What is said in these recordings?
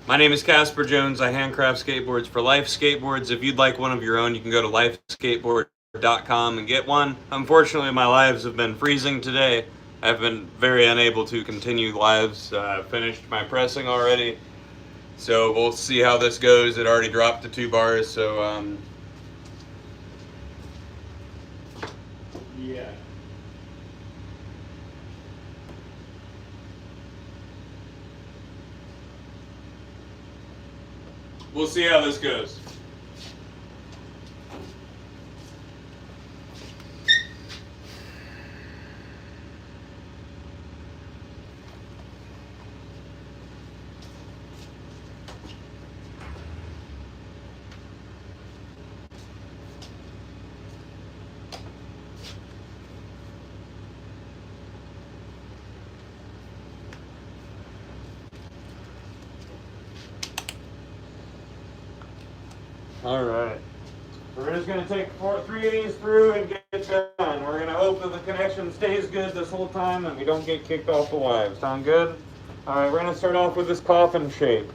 My name is Casper Jones. I handcraft skateboards for Life Skateboards. If you'd like one of your own, you can go to lifeskateboard.com and get one. Unfortunately, my lives have been freezing today. I've been very unable to continue lives. Finished my pressing already. So we'll see how this goes. It already dropped to 2 bars, so yeah. We'll see how this goes. All right. We're just going to take 3 of these through and get done. We're going to hope that the connection stays good this whole time and we don't get kicked off the live. Sound good? All right, we're going to start off with this coffin shape.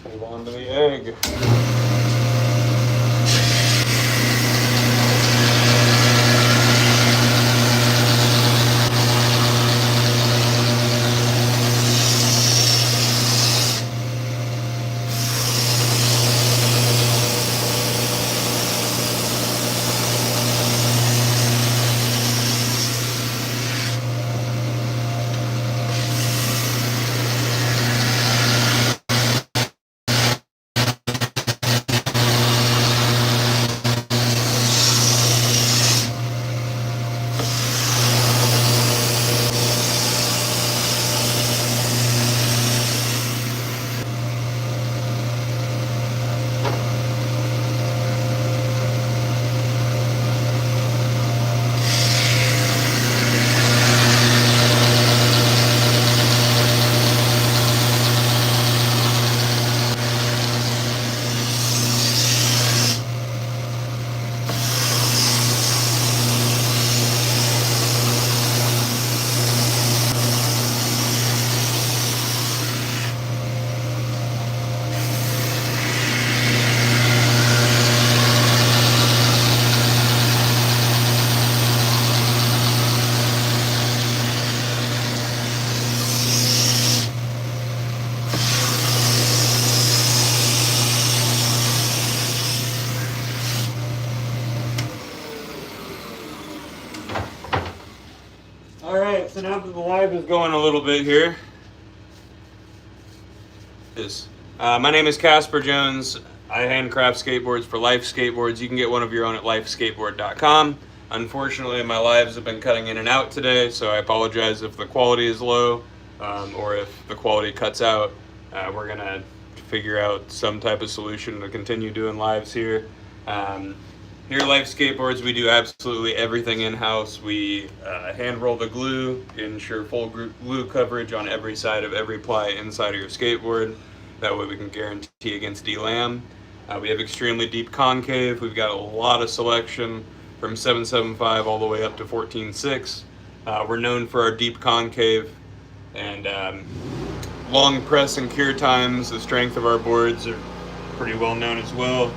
Move on to the egg. Alright, so now that the live is going a little bit here. My name is Casper Jones. I handcraft skateboards for Life Skateboards. You can get one of your own at lifeskateboard.com. Unfortunately, my lives have been cutting in and out today, so I apologize if the quality is low or if the quality cuts out. We're going to figure out some type of solution to continue doing lives here. Here at Life Skateboards, we do absolutely everything in-house. We hand roll the glue, ensure full glue coverage on every side of every ply inside of your skateboard. That way we can guarantee against delam. We have extremely deep concave. We've got a lot of selection from 7.75 all the way up to 14.6. We're known for our deep concave and long press and cure times. The strength of our boards are pretty well known as well.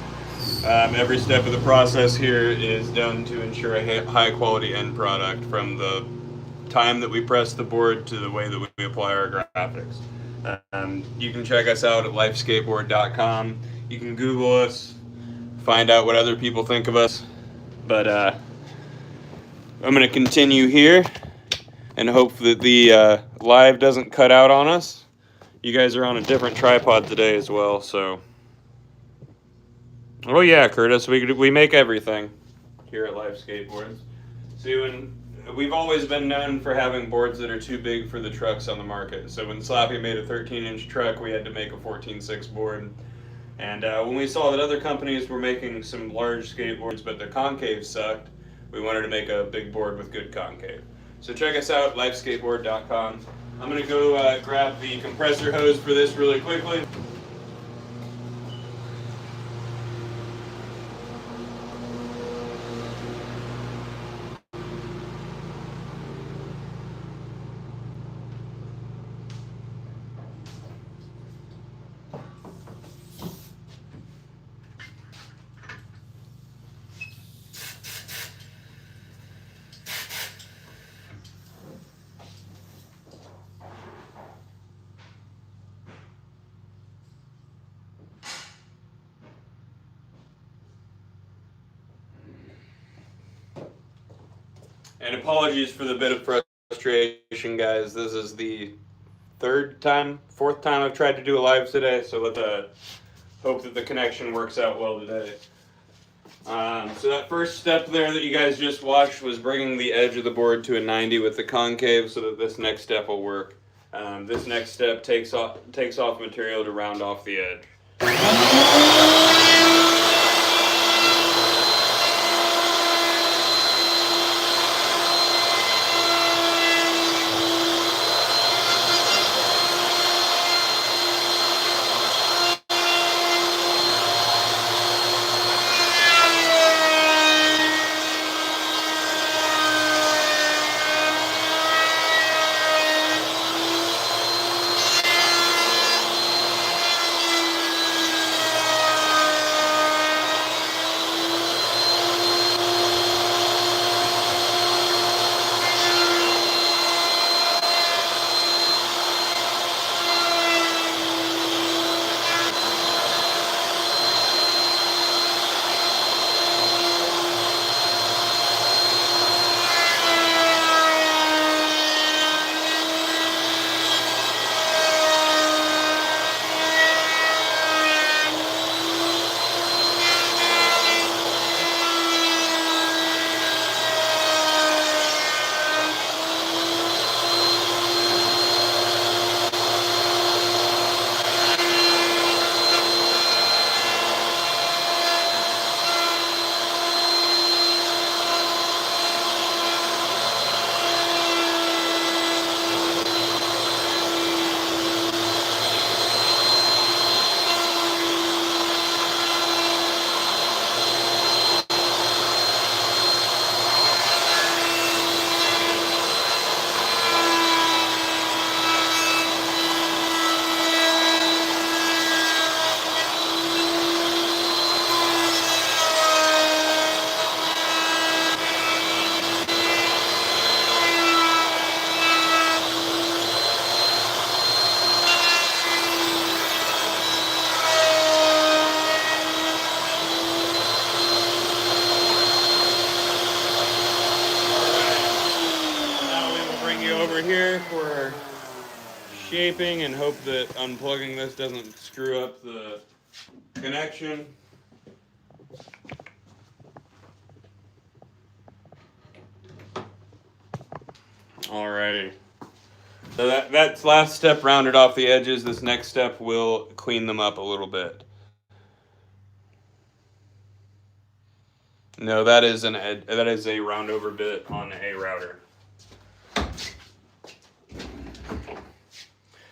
Every step of the process here is done to ensure a high quality end product, from the time that we press the board to the way that we apply our graphics. You can check us out at lifeskateboard.com. You can Google us, find out what other people think of us. But I'm going to continue here and hope that the live doesn't cut out on us. You guys are on a different tripod today as well, so. Oh yeah, Curtis, we make everything here at Life Skateboards. See, we've always been known for having boards that are too big for the trucks on the market. So when Slappy made a 13-inch truck, we had to make a 14.6 board. And when we saw that other companies were making some large skateboards, but the concave sucked, we wanted to make a big board with good concave. So check us out, lifeskateboard.com. I'm going to go grab the compressor hose for this really quickly. And apologies for the bit of frustration, guys. This is the fourth time I've tried to do a live today, so let's hope that the connection works out well today. So that first step there that you guys just watched was bringing the edge of the board to a 90 with the concave so that this next step will work. This next step takes off material to round off the edge. Here for shaping and hope that unplugging this doesn't screw up the connection. Alrighty. So that's last step rounded off the edges. This next step will clean them up a little bit. No, that is a round over bit on a router.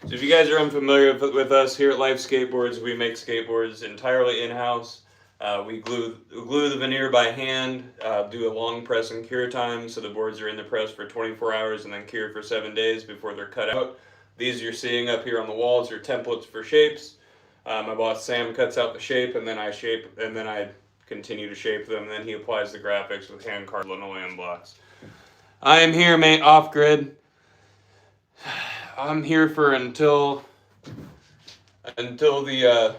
So if you guys are unfamiliar with us here at Life Skateboards, we make skateboards entirely in-house. We glue the veneer by hand, do a long press and cure time, so the boards are in the press for 24 hours and then cure for 7 days before they're cut out. These you're seeing up here on the walls are templates for shapes. My boss Sam cuts out the shape, and then I continue to shape them, and then he applies the graphics with hand-carved linoleum blocks. I am here, mate, off grid. I'm here for until the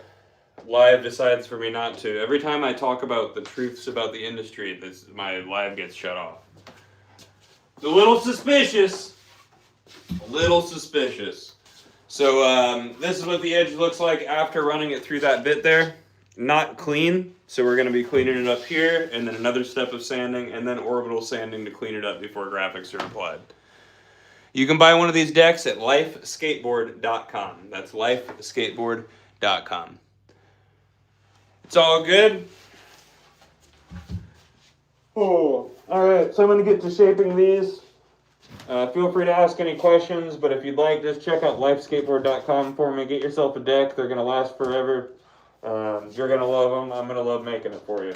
live decides for me not to. Every time I talk about the truths about the industry, my live gets shut off. It's a little suspicious. A little suspicious. So this is what the edge looks like after running it through that bit there. Not clean, so we're going to be cleaning it up here, and then another step of sanding, and then orbital sanding to clean it up before graphics are applied. You can buy one of these decks at lifeskateboard.com. That's lifeskateboard.com. It's all good. Oh, all right, so I'm going to get to shaping these. Feel free to ask any questions, but if you'd like, just check out lifeskateboard.com for me. Get yourself a deck. They're going to last forever. You're going to love them. I'm going to love making it for you.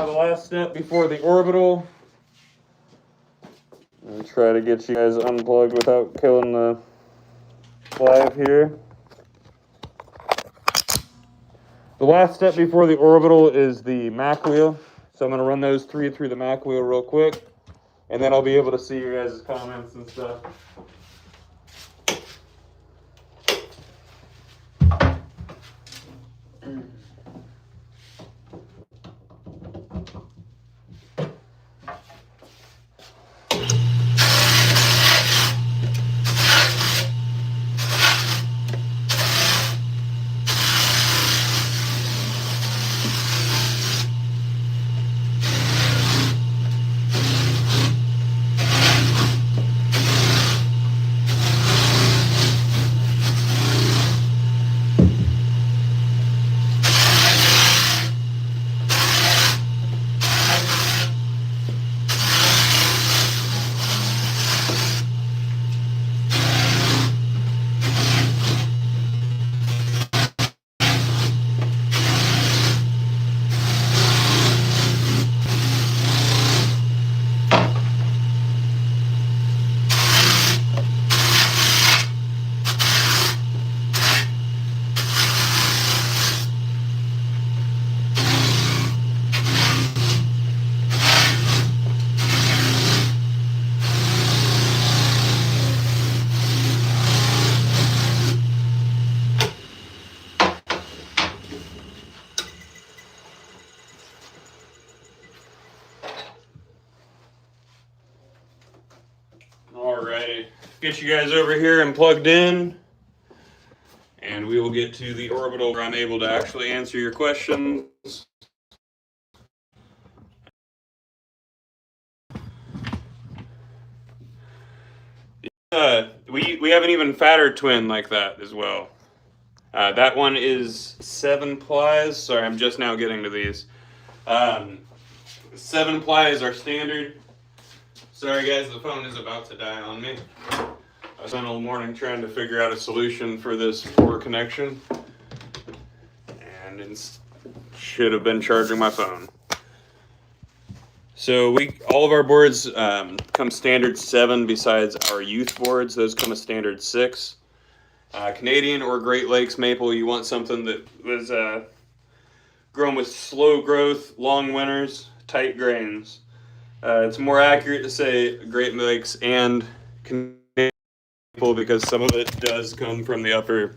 The last step before the orbital. I'll try to get you guys unplugged without killing the live here. The last step before the orbital is the Mac wheel. So I'm going to run those three through the Mac wheel real quick. And then I'll be able to see your guys' comments and stuff. Alrighty, get you guys over here and plugged in, and we will get to the orbital where I'm able to actually answer your questions. We have an even fatter twin like that as well. That one is 7 plies. Sorry, I'm just now getting to these. 7 ply is our standard. Sorry guys, the phone is about to die on me. I spent all morning trying to figure out a solution for this poor connection, and it should have been charging my phone. So all of our boards come standard 7 besides our youth boards. Those come a standard 6. Canadian or Great Lakes maple, you want something that was grown with slow growth, long winters, tight grains. It's more accurate to say Great Lakes and Canadian maple because some of it does come from the upper.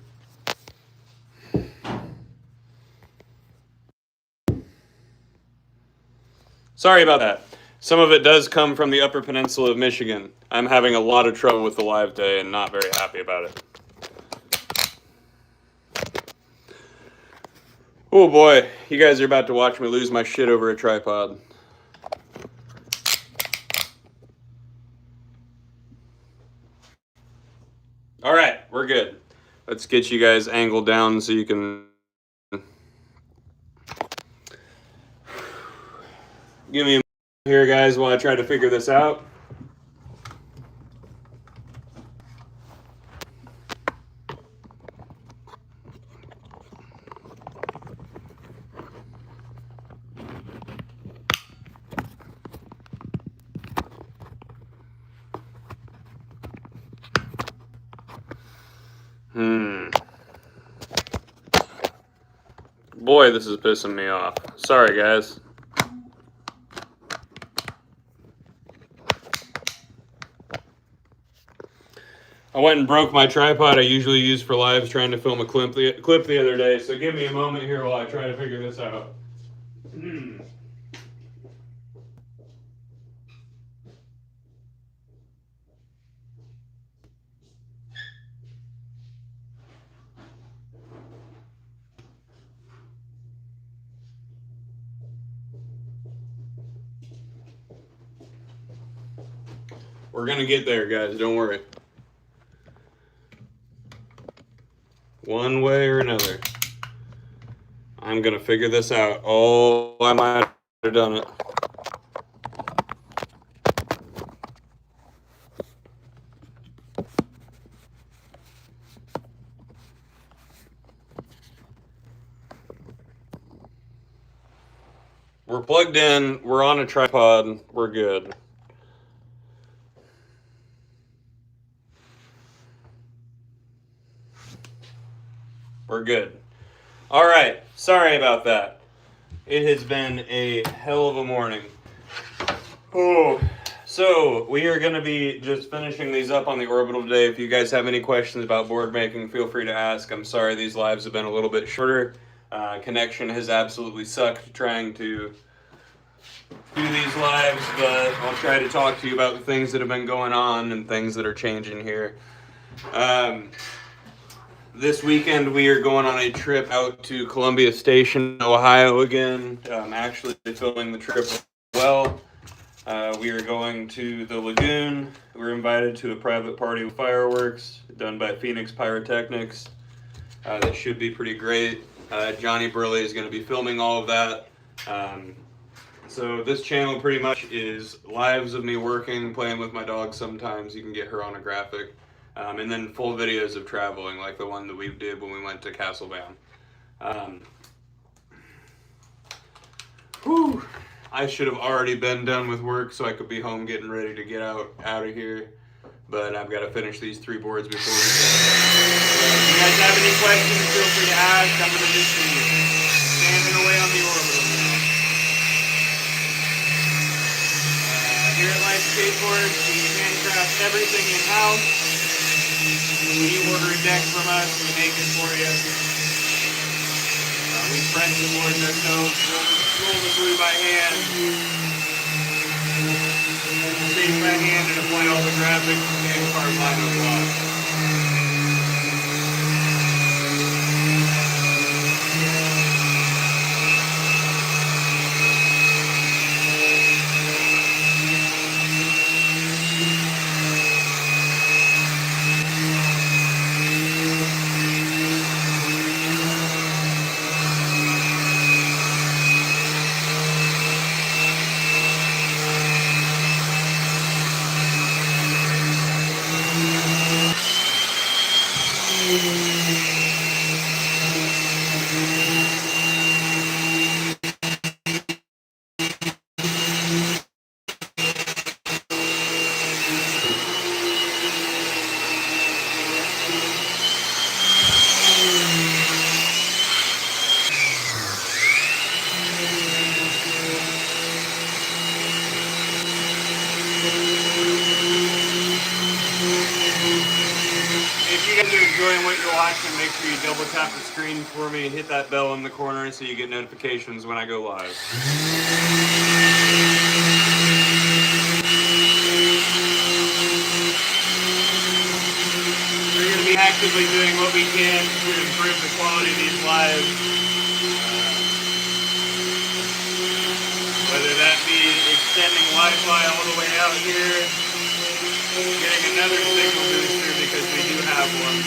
Sorry about that. Some of it does come from the Upper Peninsula of Michigan. I'm having a lot of trouble with the live day and not very happy about it. Oh boy, you guys are about to watch me lose my shit over a tripod. All right, we're good. Let's get you guys angled down so you can give me a moment here, guys, while I try to figure this out. Boy, this is pissing me off. Sorry, guys. I went and broke my tripod I usually use for lives trying to film a clip the other day, so give me a moment here while I try to figure this out. We're gonna get there, guys, don't worry. One way or another. I'm gonna figure this out. Oh, I might have done it. We're plugged in. We're on a tripod. We're good. We're good. All right. Sorry about that. It has been a hell of a morning. Oh, so we are going to be just finishing these up on the orbital today. If you guys have any questions about board making, feel free to ask. I'm sorry these lives have been a little bit shorter. Connection has absolutely sucked trying to do these lives, but I'll try to talk to you about the things that have been going on and things that are changing here. This weekend we are going on a trip out to Columbia Station, Ohio again. Actually filming the trip well. We are going to the lagoon. We're invited to a private party with fireworks done by Phoenix Pyrotechnics. That should be pretty great. Johnny Burley is going to be filming all of that. So this channel pretty much is lives of me working, playing with my dog sometimes. You can get her on a graphic. And then full videos of traveling, like the one that we did when we went to Castlebound. I should have already been done with work so I could be home getting ready to get out of here. But I've got to finish these 3 boards before we go. If you guys have any questions, feel free to ask. I'm going to just be standing away on the orbital now. Here at Life Skateboards, we handcraft everything in-house. When you order a deck from us, we make it for you. We press the boards ourselves, roll the glue by hand, shape by hand, and apply all the graphics and card lino blocks. If you guys are enjoying what you're watching, make sure you double tap the screen for me and hit that bell in the corner so you get notifications when I go live. We're going to be actively doing what we can to improve the quality of these lives. Whether that be extending Wi-Fi all the way out here, getting another signal booster because we do have one.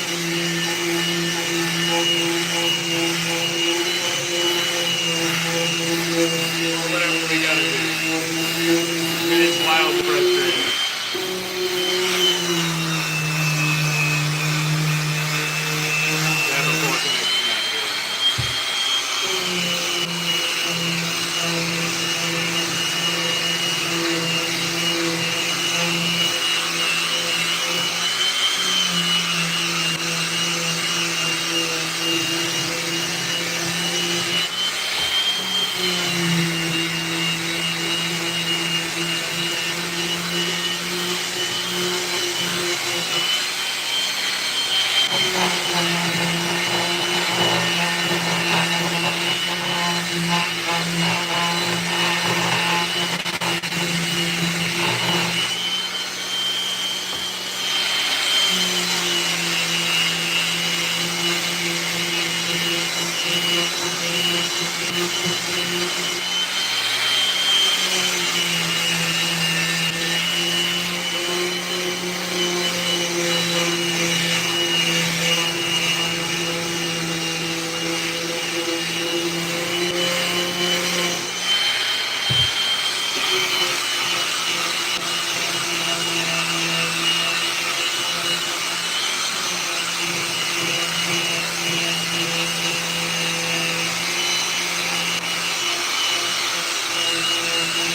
Whatever we gotta do. It is wildly frustrating. To have a poor connection out here.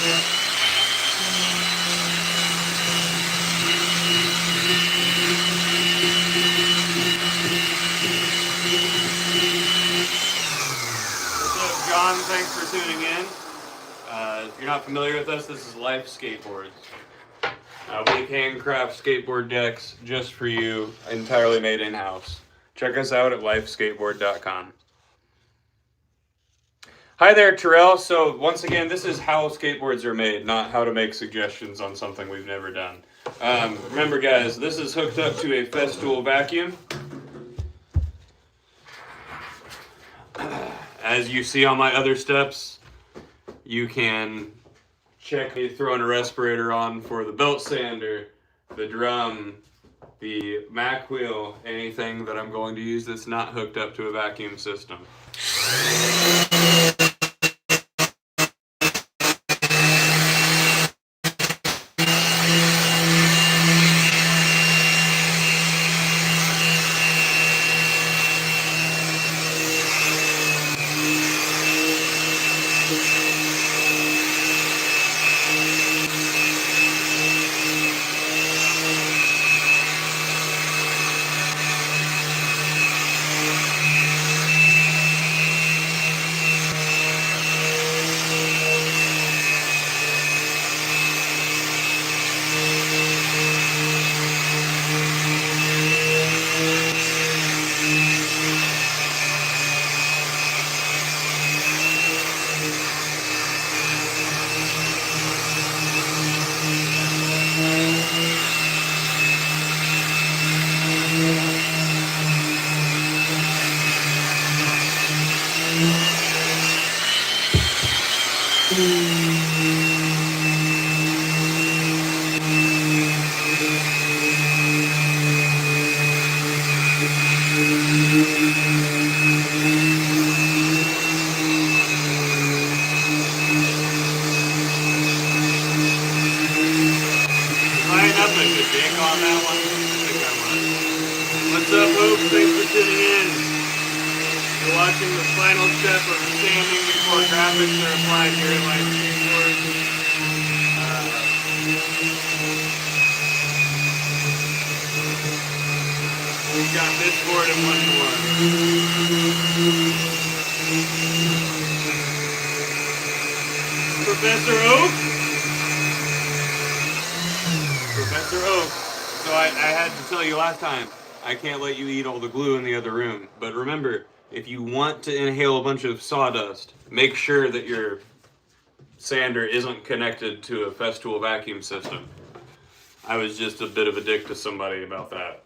John, thanks for tuning in. If you're not familiar with us, this is Life Skateboards. We make handcraft skateboard decks just for you, entirely made in-house. Check us out at lifeskateboard.com. Hi there, Terrell. So once again, this is how skateboards are made, not how to make suggestions on something we've never done. Remember, guys, this is hooked up to a Festool vacuum. As you see on my other steps, you can check me throwing a respirator on for the belt sander, the drum, the Mac wheel, anything that I'm going to use that's not hooked up to a vacuum system. What's up, Hope? Thanks for tuning in. You're watching the final step of sanding before graphics are applied here at Life Skateboards. We've got this board and one more. Professor Oak? Professor Oak. So I had to tell you last time, I can't let you eat all the glue in the other room. But remember, if you want to inhale a bunch of sawdust, make sure that your sander isn't connected to a Festool vacuum system. I was just a bit of a dick to somebody about that.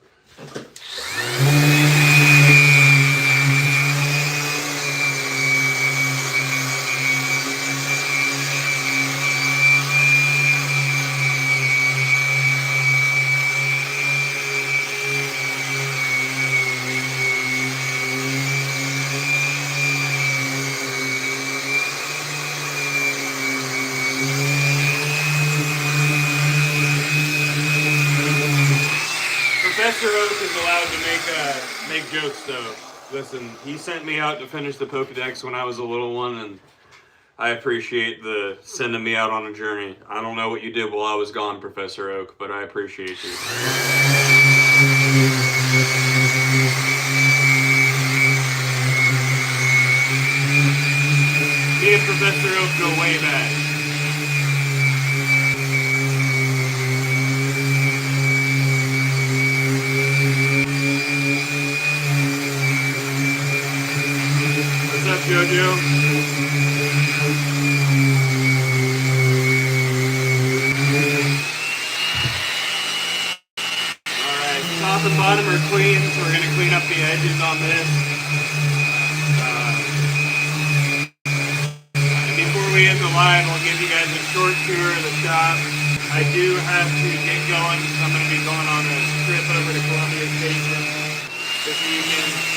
Professor Oak is allowed to make jokes, though. Listen, he sent me out to finish the Pokedex when I was a little one, and I appreciate the sending me out on a journey. I don't know what you did while I was gone, Professor Oak, but I appreciate you. Me and Professor Oak go way back. Jojo. Alright, top and bottom are clean, so we're going to clean up the edges on this. And before we end the live, I'll give you guys a short tour of the shop. I do have to get going, so I'm going to be going on a trip over to Columbia Station this evening.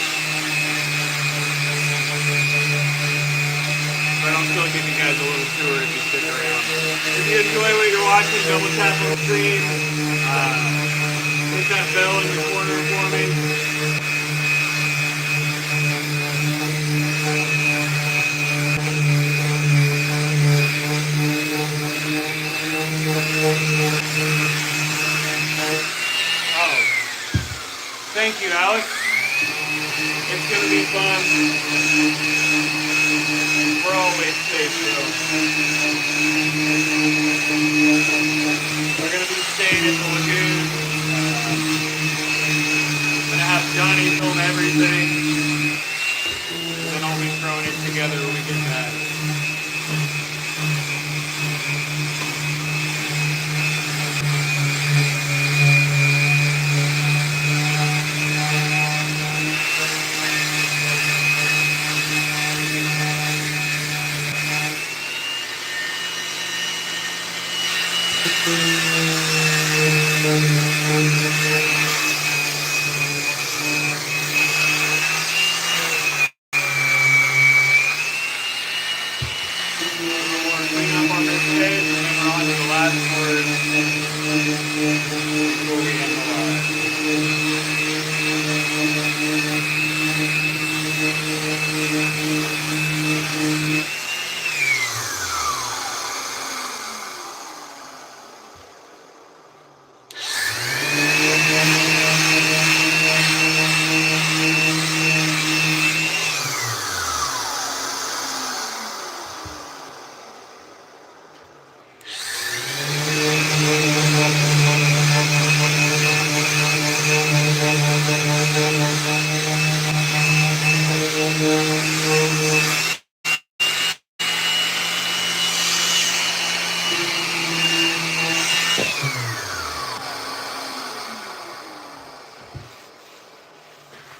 But I'll still give you guys a little tour if you stick around. If you enjoy what you're watching, double tap on the screen. Hit that bell in the corner for me. thank you, Alex. It's going to be fun. We're always safe, though. We're going to be staying at the lagoon. I'm going to have Johnny film everything. And then I'll be throwing it together when we get back.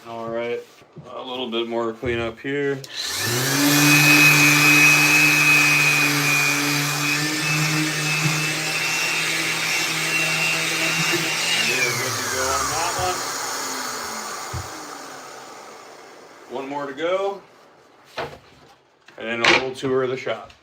All right, a little bit more cleanup here. Good to go on that one. One more to go, and then a little tour of the shop.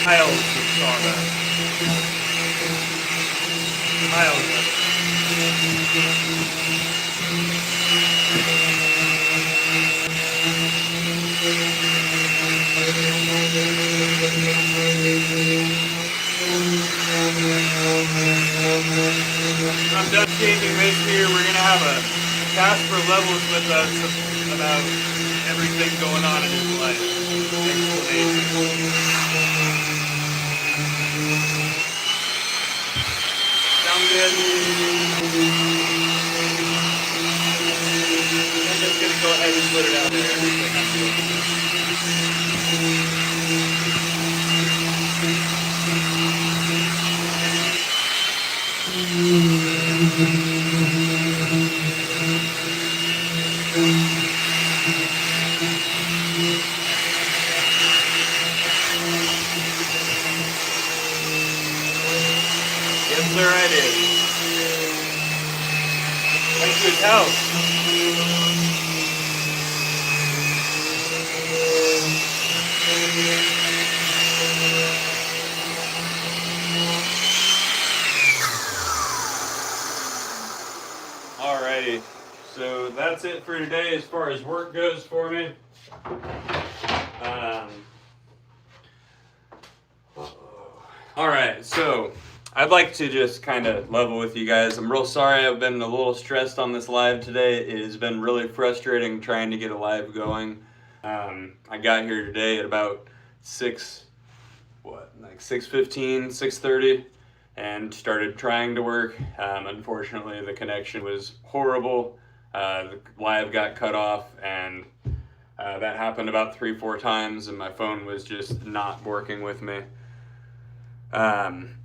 Piles of sawdust. Piles of it. I'm done shaving this here. We're gonna have a Casper levels with us about everything going on in his life. Explanation. Sound good? I'm just gonna go ahead and put it out there. Everything I'm doing. Yes, sir, I did. Went to his house. Alrighty, so that's it for today as far as work goes for me. Alright, so I'd like to just kind of level with you guys. I'm real sorry I've been a little stressed on this live today. It has been really frustrating trying to get a live going. I got here today at about 6:15, 6:30, and started trying to work. Unfortunately, the connection was horrible. The live got cut off, and that happened about 3-4 times, and my phone was just not working with me. And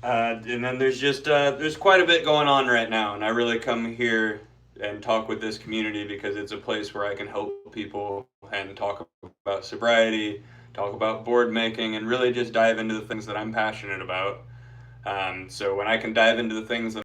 then there's quite a bit going on right now, and I really come here and talk with this community because it's a place where I can help people and talk about sobriety, talk about board making, and really just dive into the things that I'm passionate about. So when I can dive into the things that